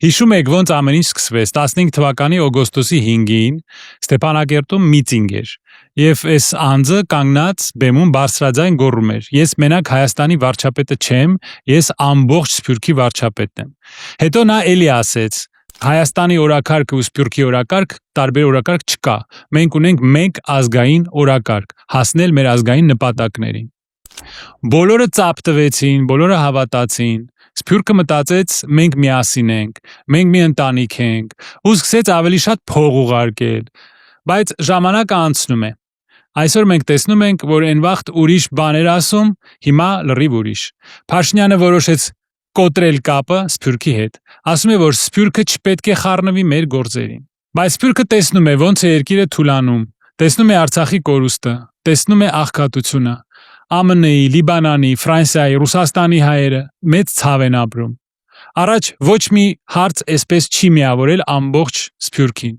Հիշում եք ոնց ամեն ինչ սկսվեց 15 թվականի օգոստոսի 5-ին Ստեփանակերտում միտինգ էր եւ այս անձը կանգնած բեմում բարձրաձայն գոռում էր. Ես մենակ Հայաստանի վարչապետը չեմ, ես ամբողջ Սփյուռքի վարչապետն եմ։ Հետո նա էլի ասեց. Հայաստանի օրակարգը ու Սփյուռքի օրակարգ տարբեր օրակարգ չկա։ Մենք ունենք մեկ ազգային օրակարգ, հասնել մեր ազգային նպատակներին։ Բոլորը ծափ տվեցին, բոլորը հավատացին։ Սփյուռքը մտածեց մենք միասին ենք, մենք մի ընտանիք ենք, ու սկսեց ավելի շատ փող ուղարկել, բայց ժամանակը անցնում է։ Այսօր մենք տեսնում ենք, որ այն վաղտ ուրիշ բաներ ասում, հիմա լրիվ ուրիշ։ Փաշինյանը որոշեց կոտրել կապը Սփյուռքի հետ։ Ասում է, որ Սփյուռքը չպետք է խառնվի մեր գործերին։ Բայց Սփյուռքը տեսնում է ոնց է երկիրը թուլանում, տեսնում է Արցախի կորուստը, տեսնում է աղքատությունը։ ԱՄՆ-ի, Լիբանանի, Ֆրանսիայի, Ռուսաստանի հայերը մեծ ցավ են ապրում։ Առաջ ոչ մի հարց այսպես չի միավորել ամբողջ Սփյուռքին,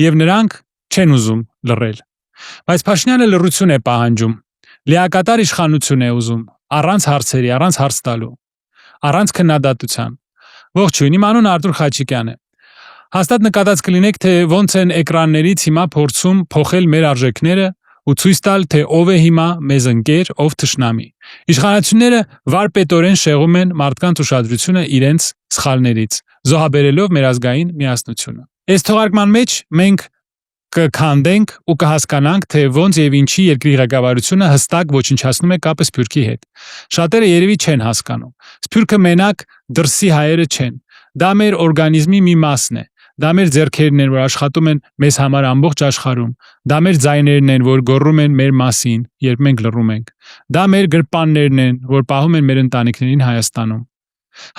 եւ նրանք չեն ուզում լռել։ Բայց Փաշինյանը լռություն է պահանջում։ Լիակատար իշխանություն է ուզում, առանց հարցերի, առանց հարց տալու, առանց քննադատության։ Ողջույն, իմ անունը Արտուր Խաչիկյան է։ Հաստատ նկատած կլինեք, թե ոնց են էկրաններից հիմա փորձում փոխել մեր արժեքները ու ցույց տալ, թե ով է հիմա մեզ ընկեր, ով թշնամի։ Իշխանությունները վարպետորեն շեղում են մարդկանց ուշադրությունը իրենց սխալներից, զոհաբերելով մեր ազգային միասնությունը։ Այս թողարկման մեջ մենք կքանդենք ու կհասկանանք, թե ոնց եւ ինչի երկրի ղեկավարությունը հստակ ոչնչացնում է կապը Սփյուռքի հետ։ Շատերը երևի չեն հասկանում։ Սփյուռքը մենակ դրսի հայերը չեն։ Դա մեր օրգանիզմի մի մասն է։ Դա մեր ձեռքերն են, որ աշխատում են մեզ համար ամբողջ աշխարհում։ Դա մեր ձայներն են, որ գոռում են մեր մասին, երբ մենք լռում ենք։ Դա մեր գրպաններն են, որ պահում են մեր ընտանիքներին Հայաստանում։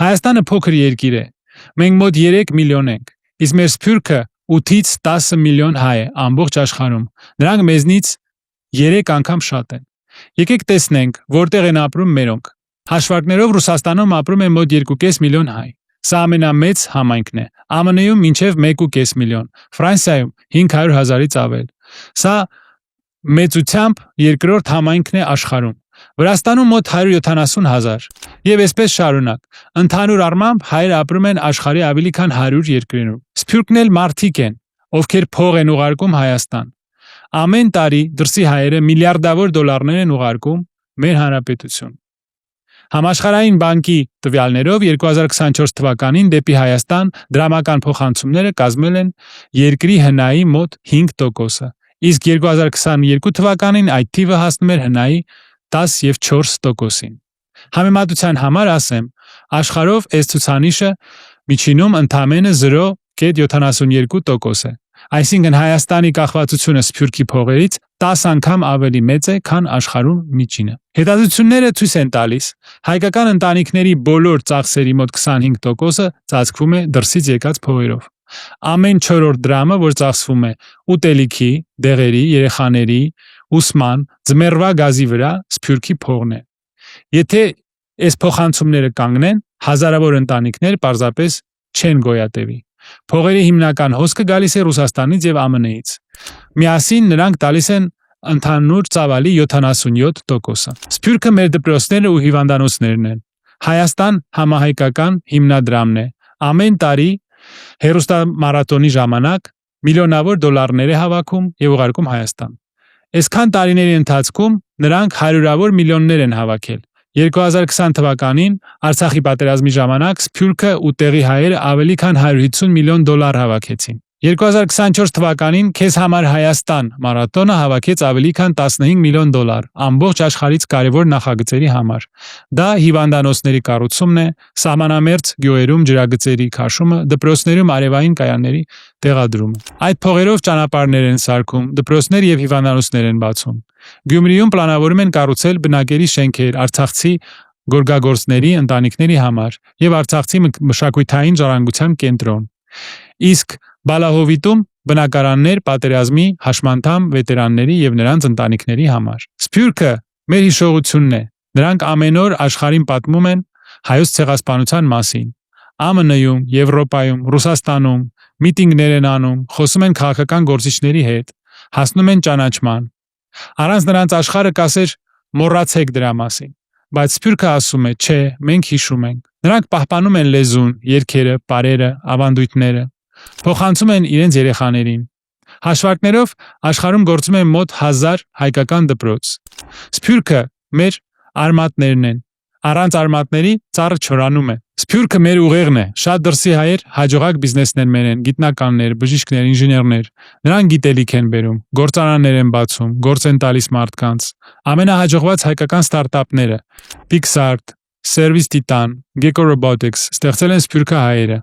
Հայաստանը փոքր երկիր է։ Մենք մոտ 3 միլիոն ենք։ Իսկ մեր Սփյուռքը 8-ից 10 միլիոն հայ է ամբողջ աշխարհում։ Նրանք մեզնից 3 անգամ շատ են։ Եկեք տեսնենք, որտեղ են ապրում մերոնք։ Հաշվարկներով Ռուսաստանում ապրում է մոտ 2.5 միլիոն հայ։ Սա ամենամեծ համայնքն է։ ԱՄՆ-ում մինչև 1.5 միլիոն, Ֆրանսիայում 500,000-ից ավել։ Սա մեծությամբ երկրորդ համայնքն է աշխարհում։ Վրաստանում մոտ 170,000 եւ այսպես շարունակ։ Ընդհանուր առմամբ հայերը ապրում են աշխարհի ավելի քան 100 երկրներում։ Սփյուռքն էլ մարդիկ են, ովքեր փող են ուղարկում Հայաստան։ Ամեն տարի դրսի հայերը միլիարդավոր դոլարներ են ուղարկում մեր հանրապետություն։ Համաշխարհային բանկի տվյալներով 2024 թվականին դեպի Հայաստան դրամական փոխանցումները կազմել են երկրի հնայի մոտ 5%, իսկ 2022 թվականին այդ թիվը հասնում էր հնայի 10.4%-ին։ Համեմատության համար ասեմ, աշխարհով այս ցուցանիշը միջինում ընդամենը 0.72% է։ Այսինքն Հայաստանի կախվածությունը Սփյուռքի փողերից 10 անգամ ավելի մեծ է, քան աշխարհում միջինը։ Հետազոտությունները ցույց են տալիս, հայկական ընտանիքների բոլոր ծախսերի մոտ 25%-ը ծածկվում է դրսից եկած փողերով։ Ամեն 4-րդ դրամը, որ ծախսվում է ուտելիքի, դեղերի, երեխաների, ուսման, ձմեռվա գազի վրա, Սփյուռքի փողն է։ Եթե այս փոխանցումները կանգնեն, հազարավոր ընտանիքներ պարզապես չեն գոյատևի։ Փողերի հիմնական հոսքը գալիս է Ռուսաստանից եւ ԱՄՆ-ից։ Միասին նրանք տալիս են ընդհանուր ծավալի 77%-ը։ Սփյուռքը մեր դպրոցները ու հիվանդանոցներն են։ Հայաստան համահայկական հիմնադրամն է։ Ամեն տարի հերոստամարաթոնի ժամանակ միլիոնավոր դոլարներ է հավաքում եւ ուղարկում Հայաստան։ Այսքան տարիների ընթացքում նրանք հարյուրավոր միլիոններ են հավաքել։ 2020 թվականին Արցախի պատերազմի ժամանակ Սփյուռքը ու տեղի հայերը ավելի քան 150 միլիոն դոլար հավաքեցին։ 2024 թվականին Քեզ համար Հայաստան մարաթոնը հավաքեց ավելի քան 15 միլիոն դոլար ամբողջ աշխարհից կարևոր նախագծերի համար։ Դա հիվանդանոցների կառուցումն է, սահմանամերձ գյուղերում ջրագծերի քաշումը, դպրոցներում արևային կայանների տեղադրումը։ Այդ փողերով ճանապարհներ են սարքում, դպրոցներ եւ հիվանդանոցներ են բացում։ Գյումրիում պլանավորում են կառուցել բնակելի շենքեր արցախցի գորգագործների ընտանիքների համար եւ արցախցի մշակութային ժառանգության կենտրոն։ Իսկ Բալահովիտում բնակարաններ պատերազմի հաշմանդամ վետերանների եւ նրանց ընտանիքների համար։ Սփյուռքը մեր հիշողությունն է։ Նրանք ամեն օր աշխարհին պատմում են հայոց ցեղասպանության մասին։ ԱՄՆ-ում, Եվրոպայում, Ռուսաստանում միտինգներ են անում, խոսում են քաղաքական գործիչների հետ, հասնում են ճանաչման։ Առանց նրանց աշխարհը կասեր մոռացեք դրա մասին, բայց Սփյուռքը ասում է, չէ, մենք հիշում ենք։ Նրանք պահպանում են լեզուն, երգերը, պարերը, ավանդույթները, փոխանցում են իրենց երեխաներին։ Հաշվարկներով աշխարհում գործում է մոտ 1000 հայկական դպրոց։ Սփյուռքը մեր արմատներն են։ Առանց արմատների ծառը չորանում է։ Սփյուռքը մեր ուղեղն է։ Շատ դրսի հայեր հաջողակ բիզնեսմեններ են, գիտնականներ, բժիշկներ, ինժեներներ։ Նրանք գիտելիք են բերում, գործարաններ են բացում, գործ են տալիս մարդկանց։ Ամենահաջողված հայկական ստարտափները Pixart, Service Titan, Gecko Robotics ստեղծել են սփյուռքը հայերը։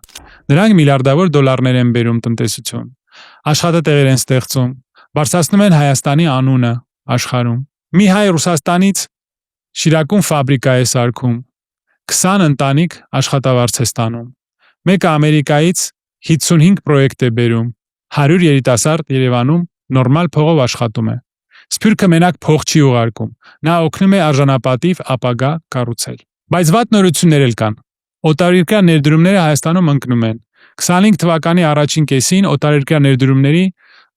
Նրանք միլիարդավոր դոլարներ են բերում տնտեսություն։ Աշխատատեղեր են ստեղծում, բարձրացնում են Հայաստանի անունը աշխարհում։ Մի հայ Ռուսաստանից Շիրակում ֆաբրիկա է սարքում, 20 ընտանիք աշխատավարձ է ստանում։ Մեկը Ամերիկայից 55 պրոյեկտ է բերում, 100 երիտասարդ Երևանում նորմալ փողով աշխատում է։ Սփյուռքը մենակ փող չի ուղարկում, նա օգնում է արժանապատիվ ապագա կառուցել։ Բայց վատ նորություններ էլ կան։ Օտարերկրյա ներդրումները Հայաստանում ընկնում են։ 25 թվականի առաջին կեսին օտարերկրյա ներդրումների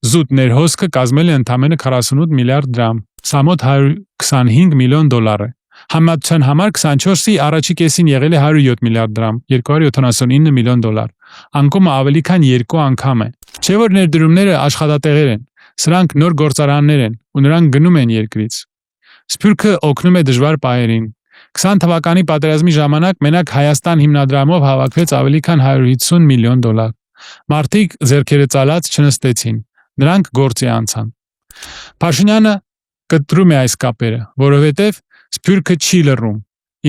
զուտ ներհոսքը կազմել է ընդամենը 48 միլիարդ դրամ, սա մոտ 125 միլիոն դոլար է։ Համեմատության համար 24-ի առաջի կեսին եղել է 107 միլիարդ դրամ, 279 միլիոն դոլար։ Անկումը ավելի քան 2 անգամ է։ Չէ որ ներդրումները աշխատատեղեր են, սրանք նոր գործարաններ են ու նրանք գնում են երկրից։ Սփյուռքը օգնում է դժվար պահերին։ 20 թվականի պատերազմի ժամանակ մենակ Հայաստան հիմնադրամով հավաքվեց ավելի քան 150 միլիոն դոլար։ Մարդիկ ձեռքերը ծալած չնստեցին, նրանք գործի անցան։ Փաշինյանը կտրում է այս կապերը, որովհետև Սփյուռքը չի լռում,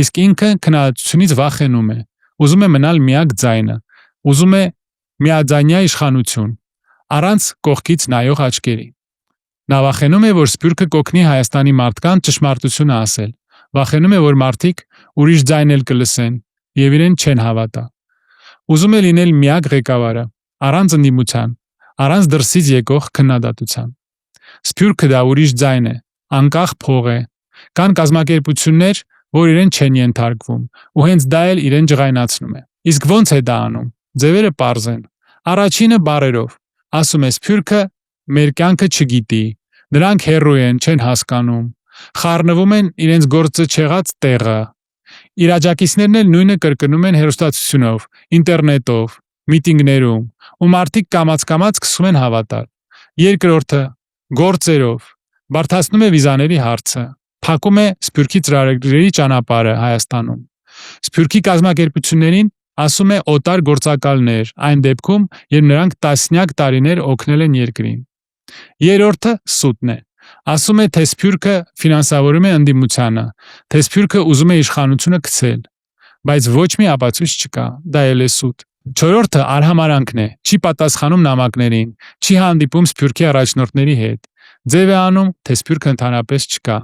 իսկ ինքը քննադատությունից վախենում է, ուզում է մնալ միակ ձայնը, ուզում է միաձայնյա իշխանություն, առանց կողքից նայող աչքերի։ Նա վախենում է, որ Սփյուռքը կօգնի Հայաստանի մարդկանց ճշմարտությունը ասել, վախենում է, որ մարդիկ ուրիշ ձայն էլ կլսեն եւ իրեն չեն հավատա։ Ուզում է լինել միակ ղեկավարը, առանց ընդդիմության, առանց դրսից եկող քննադատության։ Սփյուռքը դա ուրիշ ձայն է, անկախ փող է։ Կան կազմակերպություններ, որ իրեն չեն ենթարկվում, ու հենց դա էլ իրեն ջղայնացնում է։ Իսկ ո՞նց է դա անում։ Ձևերը պարզ են։ Առաջինը բառերով, ասում է Սփյուռքը մեր կյանքը չգիտի, նրանք հեռու են, չեն հասկանում, խառնվում են իրենց գործը չեղած տեղը։ Իր աջակիցներն էլ նույնը կրկնում են հեռուստացույցով, ինտերնետով, միտինգներում, ու մարդիկ կամաց-կամաց սկսում են հավատալ։ Երկրորդը գործերով բարդացնում է վիզաների հարցը, փակում է Սփյուռքի ծրագրերի ճանապարհը Հայաստանում։ Սփյուռքի կազմակերպություններին ասում է օտար գործակալներ, այն դեպքում, երբ նրանք տասնյակ տարիներ օգնել են երկրին։ Երրորդը սուտն է։ Ասում է, թե Սփյուռքը ֆինանսավորում է ընդդիմությանը, թե Սփյուռքը ուզում է իշխանությունը գցել, բայց ոչ մի ապացույց չկա, դա էլ է սուտ։ Չորրորդը արհամարանքն է, չի պատասխանում նամակներին, չի հանդիպում Սփյուռքի առաջնորդների հետ։ Ձև է անում, թե Սփյուռքը ընդհանրապես չկա։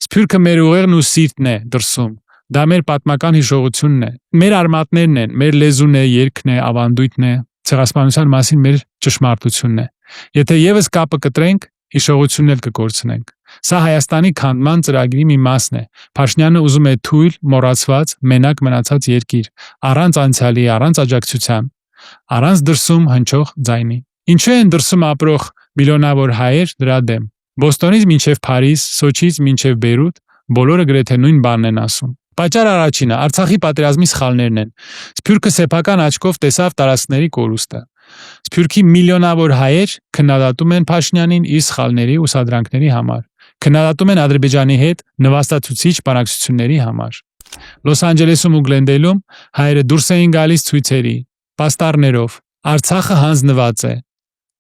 Սփյուռքը մեր ուղեղն ու սիրտն է դրսում։ Դա մեր պատմական հիշողությունն է, մեր արմատներն են, մեր լեզուն է, երգն է, ավանդույթն է, ցեղասպանության մասին մեր ճշմարտությունն է։ Եթե եւս կապը կտրենք, հիշողությունն էլ կկորցնենք։ Սա Հայաստանի քանդման ծրագրի մի մասն է։ Փաշինյանը ուզում է թույլ, մոռացված, մենակ մնացած երկիր, առանց անցյալի, առանց աջակցության, առանց դրսում հնչող ձայնի։ Ինչու են դրսում ապրող միլիոնավոր հայեր դրա դեմ։ Բոստոնից մինչև Փարիզ, Սոչից մինչև Բեյրութ բոլորը գրեթե նույն բանն են ասում։ Պատճառ առաջինը Արցախի պատերազմի սխալներն են։ Սփյուռքը սեփական աչքով տեսավ տարածքների կորուստը։ Սփյուռքի միլիոնավոր հայեր քննադատում են Փաշինյանին իր սխալների ու սադրանքների համար։ Քննադատում են Ադրբեջանի հետ նվաստացուցիչ բանակցությունների համար։ Լոս Անջելեսում ու Գլենդեյլում հայերը դուրս էին գալիս ցույցերի, պաստառներով։ Արցախը հանձնված է։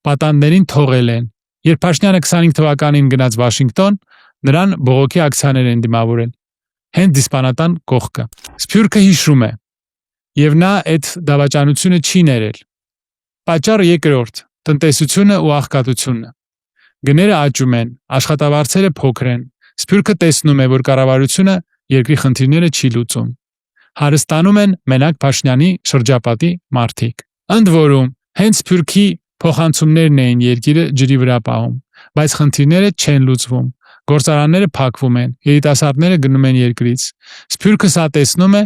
Պատանդներին թողել են։ Երբ Փաշինյանը 25 թվականին գնաց Վաշինգտոն, նրան բողոքի ակցիաներ են դիմավորել։ Հենց դիսպանատան կողքը։ Սփյուռքը հիշում է, եւ նա այդ դավաճանությունը չի ներել։ Պատճառը երկրորդ՝ տնտեսությունը ու աղքատությունը։ Գները աճում են, աշխատավարձերը փոքր են։ Սփյուռքը տեսնում է, որ կառավարությունը երկրի խնդիրները չի լուծում։ Հարստանում են մենակ Փաշինյանի շրջապատի մարդիկ։ Ընդ որում, հենց Սփյուռքի փոխանցումներն էին երկիրը ջրի վրա պահում, բայց խնդիրները չեն լուծվում։ Գործարանները փակվում են, երիտասարդները գնում են երկրից։ Սփյուռքը սա տեսնում է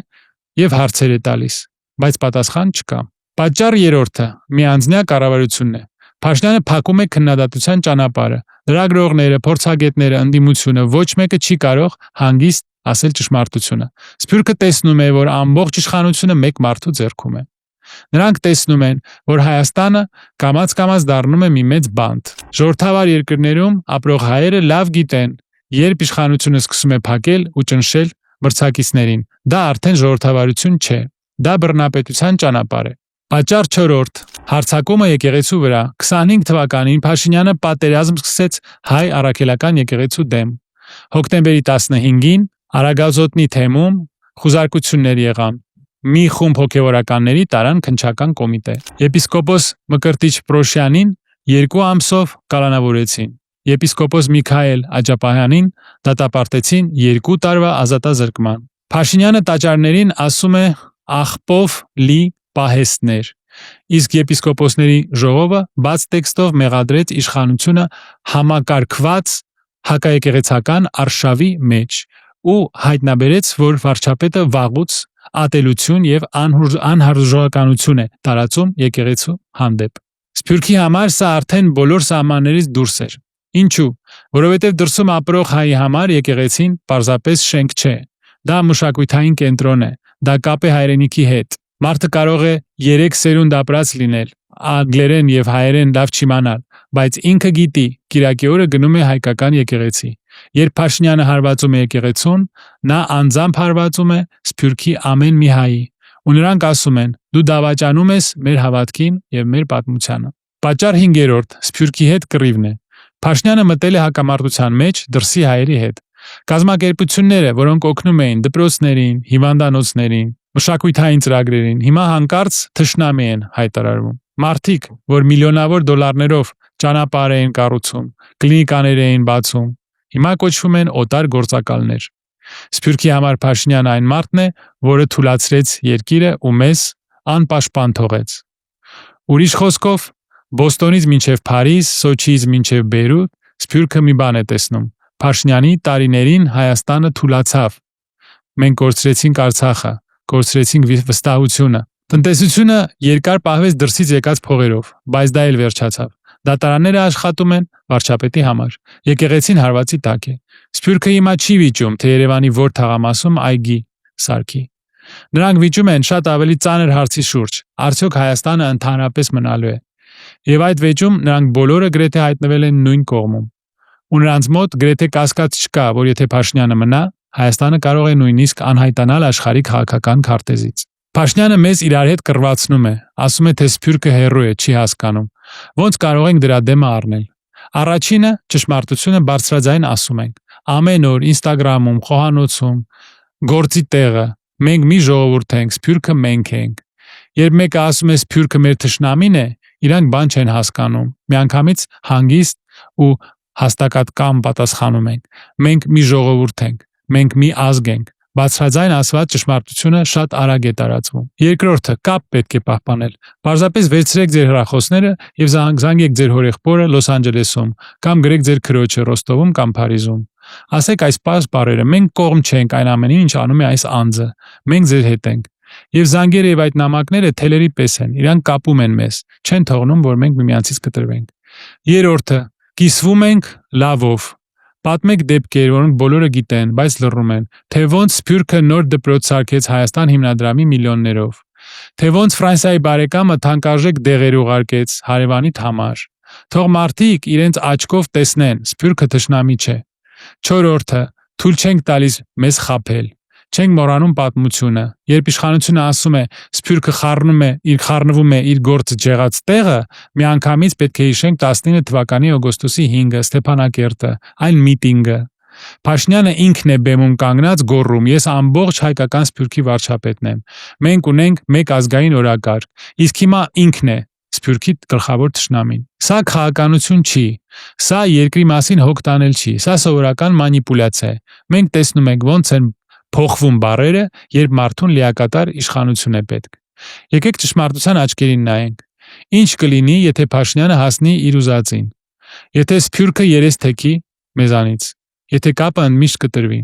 եւ հարցեր է տալիս, բայց պատասխան չկա։ Պատճառ երրորդը միանձնյա կառավարությունն է։ Փաշինյանը փակում է քննադատության ճանապարհը։ Լրագրողները, փորձագետները, ընդդիմությունը ոչ մեկը չի կարող հանգիստ ասել ճշմարտությունը։ Սփյուռքը տեսնում է, որ ամբողջ իշխանությունը մեկ մարդու ձեռքում է։ Նրանք տեսնում են, որ Հայաստանը կամաց-կամաց դառնում է մի մեծ բանտ։ Ժողովրդավար երկրներում ապրող հայերը լավ գիտեն, երբ իշխանությունը սկսում է փակել ու ճնշել մրցակիցներին, դա արդեն ժողովրդավարություն չէ, դա բռնապետության ճանապարհ է։ Պատճառ 4. Հարձակումը եկեղեցու վրա։ 25 թվականին Փաշինյանը պատերազմ սկսեց հայ առաքելական եկեղեցու դեմ։ Հոկտեմբերի 15-ին Արագազոտնի թեմում խուզարկություններ եղան։ Մի խումբ հոգևորականների տարան քննչական կոմիտե։ Եպիսկոպոս Մկրտիչ Պրոշյանին 2 ամսով կալանավորեցին։ Եպիսկոպոս Միքայել Աջապահյանին դատապարտեցին 2 տարվա ազատազրկման։ Փաշինյանը տաճարներին ասում է աղբով լի պահեստներ, իսկ եպիսկոպոսների ժողովը բաց տեքստով մեղադրեց իշխանությունը համակարգված հակաեկեղեցական արշավի մեջ ու հայտնաբերեց, որ վարչապետը վաղուց ատելություն եւ անհարժողականություն է տարածում եկեղեցու հանդեպ։ Սփյուռքի համար սա արդեն բոլոր սահմաններից դուրս էր։ Ինչու՞։ Որովհետև դրսում ապրող հայի համար եկեղեցին պարզապես շենք չէ։ Դա մշակութային կենտրոն է, դա կապ է հայրենիքի հետ։ Մարդը կարող է 3 սերունդ ապրած լինել, անգլերեն եւ հայերեն լավ չիմանալ, բայց ինքը գիտի, կիրակի օրը գնում է հայկական եկեղեցի։ Երբ Փաշինյանը հարվածում է եկեղեցուն, նա անձամբ հարվածում է Սփյուռքի ամեն մի հայի, ու նրանք ասում են. դու դավաճանում ես մեր հավատքին եւ մեր պատմությանը։ Պատճառ 5. Սփյուռքի հետ կռիվն է։ Փաշինյանը մտել է հակամարտության մեջ դրսի հայերի հետ։ Կազմակերպությունները, որոնք օգնում էին դպրոցներին, հիվանդանոցներին, մշակութային ծրագրերին, հիմա հանկարծ թշնամի են հայտարարվում։ Մարդիկ, որ միլիոնավոր դոլարներով ճանապարհ էին կառուցում, կլինիկաներ էին բացում, հիմա կոչվում են օտար գործակալներ։ Սփյուռքի համար Փաշինյանը այն մարդն է, որը թուլացրեց երկիրը ու մեզ անպաշտպան թողեց։ Ուրիշ խոսքով, Բոստոնից մինչև Փարիզ, Սոչիից մինչև Բեյրութ, Սփյուռքը մի բան է տեսնում։ Փաշինյանի տարիներին Հայաստանը թուլացավ։ Մենք կորցրեցինք Արցախը, կորցրեցինք վստահությունը։ Տնտեսությունը երկար պահվեց դրսից եկած փողերով, բայց դա էլ վերջացավ։ Դատարանները աշխատում են վարչապետի համար։ Եկեղեցին հարվածի տակ է։ Սփյուռքը հիմա չի վիճում, թե Երևանի որ թաղամասում այգի սարքի։ Նրանք վիճում են շատ ավելի ծանր հարցի շուրջ. արդյոք Հայաստանը ընդհանրապես մնալու է։ Եվ այդ վեճում նրանք բոլորը գրեթե հայտնվել են նույն կողմում։ Ու նրանց մոտ գրեթե կասկած չկա, որ եթե Փաշինյանը մնա, Հայաստանը կարող է նույնիսկ անհայտանալ աշխարհի քաղաքական քարտեզից։ Փաշինյանը մեզ իրար հետ կռվածնում է, ասում է, թե Սփյուռքը հեռու է, չի հասկանում։ Ոնց կարող ենք դրա դեմը առնել։ Առաջինը ճշմարտությունը բարձրաձայն ասում ենք։ Ամեն օր Instagram-ում, խոհանոցում, գործի տեղը մենք մի ժողովուրդ ենք, Սփյուռքը մենք ենք։ Երբ մեկը ասում է Սփյուռքը մեր թշնամին է, իրանք բան չեն հասկանում։ Միանգամից հանգիստ ու հաստատակամ պատասխանում ենք։ Մենք մի ժողովուրդ ենք, մենք մի ազգ ենք։ Բարձրաձայն ասված ճշմարտությունը շատ արագ է տարածվում։ Երկրորդը, կապ պետք է պահպանել։ Պարզապես վերցրեք ձեր հեռախոսները եւ զանգեք ձեր հորեղբորը Լոս Անջելեսում, կամ գրեք ձեր քրոջը Ռոստովում կամ Փարիզում։ Ասեք այս պարզ բառերը. մենք կողմ չենք այն ամենին, ինչ անում է այս անձը։ Մենք ձեր հետ ենք։ Եվ զանգերը եւ այդ նամակները թելերի պես են, իրանք կապում են մեզ, չեն թողնում, որ մենք միմյանցից կտրվենք։ Երրորդը, կիսվում ենք լավով։ Պատմեք դեպքեր, որոնք բոլորը գիտեն, բայց լռում են, թե ոնց Սփյուռքը նոր դպրոց սարքեց Հայաստան հիմնադրամի միլիոններով, թե ոնց Ֆրանսիայի բարեկամը թանկարժեք դեղեր ուղարկեց հարևանիդ համար։ Թող մարդիկ իրենց աչքով տեսնեն, Սփյուռքը թշնամի չէ։ Չորրորդը, թույլ չենք տալիս մեզ խաբել։ Չենք մոռանում պատմությունը։ Երբ իշխանությունը ասում է Սփյուռքը խառնվում է իր գործը ջեղած տեղը, միանգամից պետք է հիշենք 19 թվականի օգոստոսի 5-ը Ստեփանակերտը, այն միտինգը։ Փաշինյանը ինքն է բեմում կանգնած գոռում. ես ամբողջ հայկական Սփյուռքի վարչապետն եմ։ Մենք ունենք մեկ ազգային օրակարգ, իսկ հիմա ինքն է Սփյուռքի գլխավոր թշնամին։ Սա քաղաքականություն չի, սա երկրի մասին հոգ տանել չի, սա սովորական մանիպուլյացիա է։ Մենք տեսնում ենք ոնց են փոխվում բառերը, երբ մարդուն լիակատար իշխանություն է պետք։ Եկեք ճշմարտության աչքերին նայենք։ Ինչ կլինի, եթե Փաշինյանը հասնի իր ուզածին։ Եթե Սփյուռքը երես թեքի մեզանից, եթե կապը ընդմիշտ կտրվի։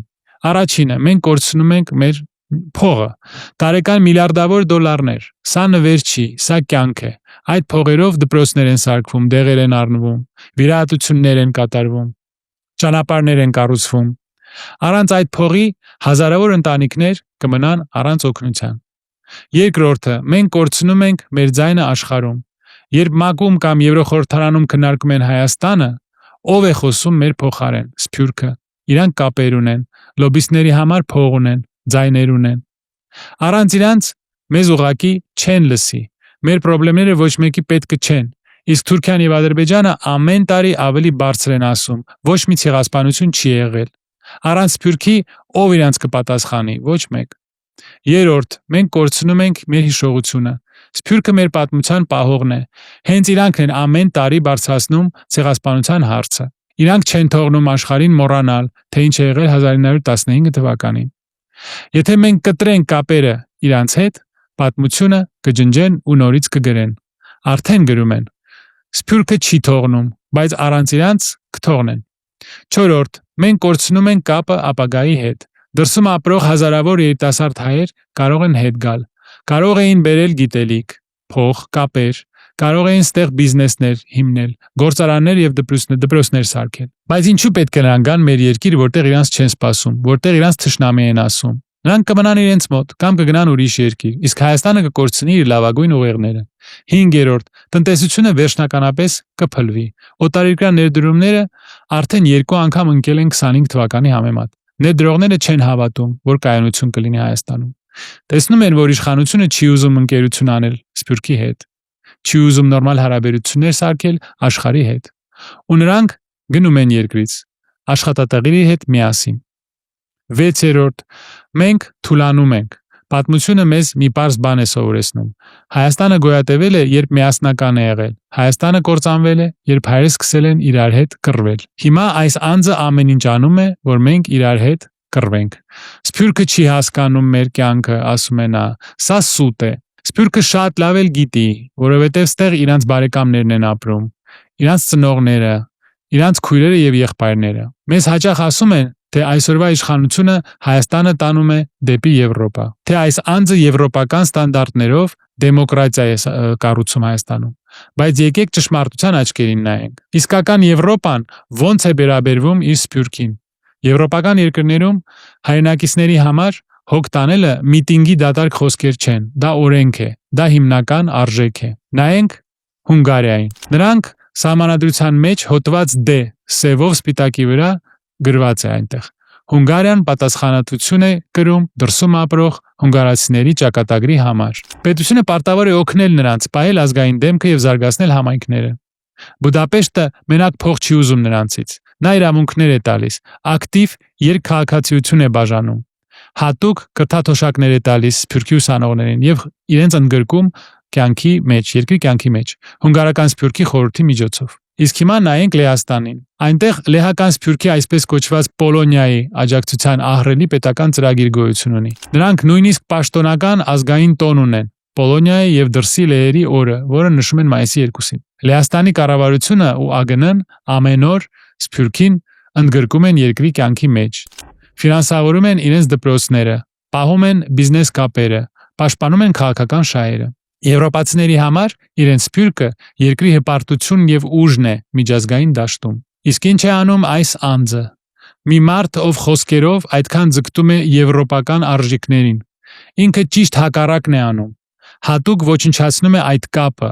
Առաջինը, մենք կորցնում ենք մեր փողը, տարեկան միլիարդավոր դոլարներ։ Սա նվեր չի, սա կյանք է։ Այդ փողերով դպրոցներ են սարքվում, դեղեր են առնվում, վիրահատություններ են կատարվում, ճանապարհներ են կառուցվում։ Առանց այդ փողի հազարավոր ընտանիքներ կմնան առանց օգնության։ Երկրորդը, մենք կորցնում ենք մեր ձայնը աշխարհում։ Երբ ՄԱԿ-ում կամ Եվրոխորհրդարանում քննարկում են Հայաստանը, ով է խոսում մեր փոխարեն՝ Սփյուռքը։ Իրանք կապեր ունեն, լոբիստների համար փող ունեն, ձայներ ունեն։ Առանց իրանց մեզ ուղղակի չեն լսի։ Մեր խնդիրները ոչ մեկի պետքը չեն։ Իսկ Թուրքիան եւ Ադրբեջանը ամեն տարի ավելի բարձր են ասում, ոչ մի ցեղասպանություն չի եղել։ Առանց Սփյուռքի ով իրանց կպատասխանի, ոչ մեկ։ Երրորդ, մենք կորցնում ենք մեր հիշողությունը։ Սփյուռքը մեր պատմության պահողն է։ Հենց իրանքն են ամեն տարի բարձրացնում ցեղասպանության հարցը։ Իրանք չեն թողնում աշխարհին մոռանալ, թե ինչ է եղել 1915 թվականին։ Եթե մենք կտրենք կապերը իրանց հետ, պատմությունը կջնջեն ու նորից կգրեն։ Արդեն գրում են։ Սփյուռքը չի թողնում, բայց առանց իրանց կթողնեն։ Չորրորդ, մենք կորցնում ենք կապը ապագայի հետ։ Դրսում ապրող հազարավոր երիտասարդ հայեր կարող են հետ գալ, կարող էին բերել գիտելիք, փող, կապեր, կարող էին ստեղ բիզնեսներ հիմնել, գործարաններ եւ դպրոցներ սարքել։ Բայց ինչու պետք է նրանք գան մեր երկիր, որտեղ իրանց չեն սպասում, որտեղ իրանց թշնամի են ասում։ Նրանք կմնան իրենց մոտ կամ կգնան ուրիշ երկիր, իսկ Հայաստանը կկորցնի իր լավագույն ուղեղները։ 5-րդ, տնտեսությունը վերջնականապես կփլվի։ Օտարերկրյա ներդրումները արդեն 2 անգամ ընկել են 25 թվականի համեմատ։ Ներդրողները չեն հավատում, որ կայունություն կլինի Հայաստանում։ Տեսնում են, որ իշխանությունը չի ուզում ընկերություն անել Սփյուռքի հետ, չի ուզում նորմալ հարաբերություններ սարքել աշխարհի հետ։ Ու նրանք գնում են երկրից աշխատատեղերի հետ միասին։ 6-րդ, մենք թուլանում ենք։ Պատմությունը մեզ մի պարզ բան է սովորեցնում։ Հայաստանը գոյատևել է, երբ միասնական է եղել։ Հայաստանը կործանվել է, երբ հայերը սկսել են իրար հետ կռվել։ Հիմա այս անձը ամեն ինչ անում է, որ մենք իրար հետ կռվենք։ Սփյուռքը չի հասկանում մեր կյանքը, ասում է նա։ Սա սուտ է։ Սփյուռքը շատ լավ էլ գիտի, որովհետև ստեղ իրանց բարեկամներն են ապրում, իրանց ծնողները, իրանց քույրերը եւ եղբայրները։ Մեզ հաճախ ասում են, թե այսօրվա իշխանությունը Հայաստանը տանում է դեպի Եվրոպա, թե այս անձը եվրոպական ստանդարտներով դեմոկրատիա է կառուցում Հայաստանում։ Բայց եկեք ճշմարտության աչքերին նայենք։ Իսկական Եվրոպան ո՞նց է վերաբերվում իր Սփյուռքին։ Եվրոպական երկրներում հայրենակիցների համար հոգ տանելը միտինգի դատարկ խոսքեր չեն, դա օրենք է, դա հիմնական արժեք է։ Նայենք Հունգարիային։ Նրանք սահմանադրության մեջ հոդված D սևով սպիտակի վրա գրված է այնտեղ։ Հունգարիան պատասխանատվություն է կրում դրսում ապրող հունգարացիների ճակատագրի համար։ Պետությունը պարտավոր է օգնել նրանց, պահել ազգային դեմքը եւ զարգացնել համայնքները։ Բուդապեշտը մենակ փող չի ուզում նրանցից։ Նա իրավունքներ է տալիս, ակտիվ երկքաղաքացիություն է բաժանում։ Հատուկ կրթաթոշակներ է տալիս Սփյուռքի ուսանողներին եւ իրենց ընդգրկում կյանքի մեջ, երկրի կյանքի մեջ, հունգարական Սփյուռքի խորհրդի միջոցով։ Իսկ հիմա նայենք Լեհաստանին։ Այնտեղ լեհական Սփյուռքի այսպես կոչված Պոլոնիայի աջակցության ահռելի պետական ծրագիր գոյություն ունի։ Նրանք նույնիսկ պաշտոնական ազգային տոն ունեն՝ Պոլոնիայի եւ դրսի լեհերի օրը, որը նշում են մայիսի 2-ին։ Լեհաստանի կառավարությունը ու ԱԳՆ-ն ամեն օր Սփյուռքին ընդգրկում են երկրի կյանքի մեջ։ Ֆինանսավորում են իրենց դպրոցները, պահում են բիզնես կապերը, պաշտպանում են քաղաքական շահերը։ Եվրոպացիների համար իրենց Սփյուռքը երկրի հպարտությունն եւ ուժն է միջազգային դաշտում։ Իսկ ինչ է անում այս անձը։ Մի մարդ, ով խոսքերով այդքան ձգտում է եվրոպական արժեքներին, ինքը ճիշտ հակառակն է անում։ Հատուկ ոչնչացնում է այդ կապը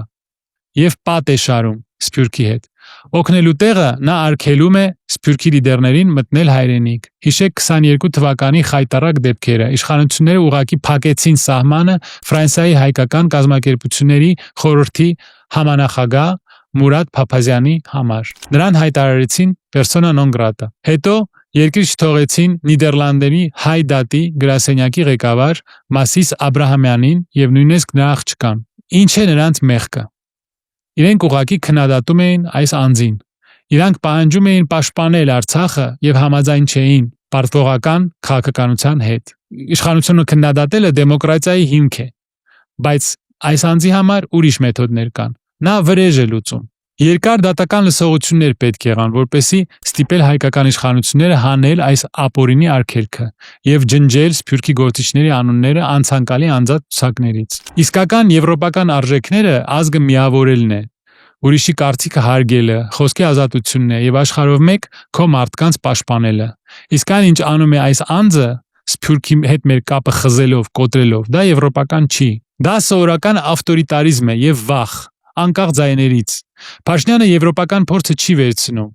եւ պատ է շարում Սփյուռքի հետ։ Օգնելու տեղը նա արգելում է Սփյուռքի լիդերներին մտնել հայրենիք։ Հիշեք 22 թվականի խայտառակ դեպքերը։ Իշխանությունները ուղղակի փակեցին սահմանը Ֆրանսիայի հայկական կազմակերպությունների խորհրդի համանախագահ Մուրադ Փափազյանի համար։ Նրան հայտարարեցին persona non grata։ Հետո երկիր չթողեցին Նիդերլանդերի հայ դատի գրասենյակի ղեկավար Մասիս Աբրահամյանին եւ նույնիսկ նրա աղջկան։ Ինչ է նրանց մեղքը։ Իրենք ուղղակի քննադատում էին այս անձին։ Իրանք պահանջում էին պաշտպանել Արցախը եւ համաձայն չէին պարտվողական քաղաքականության հետ։ Իշխանությունը քննադատելը դեմոկրատիայի հիմք է, բայց այս անձի համար ուրիշ մեթոդներ կան։ Նա վրեժ է լուծում։ Երկար դատական լսողություններ պետք եղան, որպեսզի ստիպել հայկական իշխանությունները հանել այս ապօրինի արգելքը եւ ջնջել Սփյուռքի գործիչների անունները անցանկալի անձած ցուցակներից։ Իսկական եվրոպական արժեքները ազգը միավորելն է, ուրիշի կարծիքը հարգելը, խոսքի ազատությունն է եւ աշխարհով մեկ քո մարդկանց պաշտպանելը։ Իսկ այն ինչ անում է այս անձը, սփյուռքի հետ մեր կապը խզելով, կոտրելով, դա եվրոպական չի։ Դա սովորական ավտորիտարիզմ է եւ վախ, անկախ ձայներից։ Փաշինյանը եվրոպական փորձը չի վերցնում։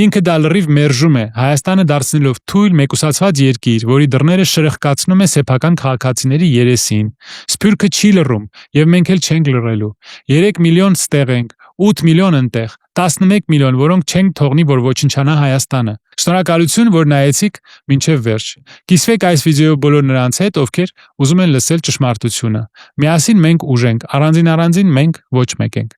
Ինքը դա լրիվ մերժում է, Հայաստանը դարձնելով թույլ մեկուսացված երկիր, որի դռները շրխկացնում է սեփական քաղաքացիների երեսին։ Սփյուռքը չի լռում, եւ մենք էլ չենք լռելու։ 3 միլիոն ստեղ ենք, 8 միլիոն ընտեղ, 11 միլիոն, որոնք չենք թողնի, որ ոչնչանա Հայաստանը։ Շնորհակալություն, որ նայեցիք մինչև վերջ։ Կիսվեք այս վիդեոյով բոլոր նրանց հետ, ովքեր ուզում են լսել ճշմարտությունը։ Միասին մենք ուժ ենք, առանձին մենք ոչ մեկ ենք։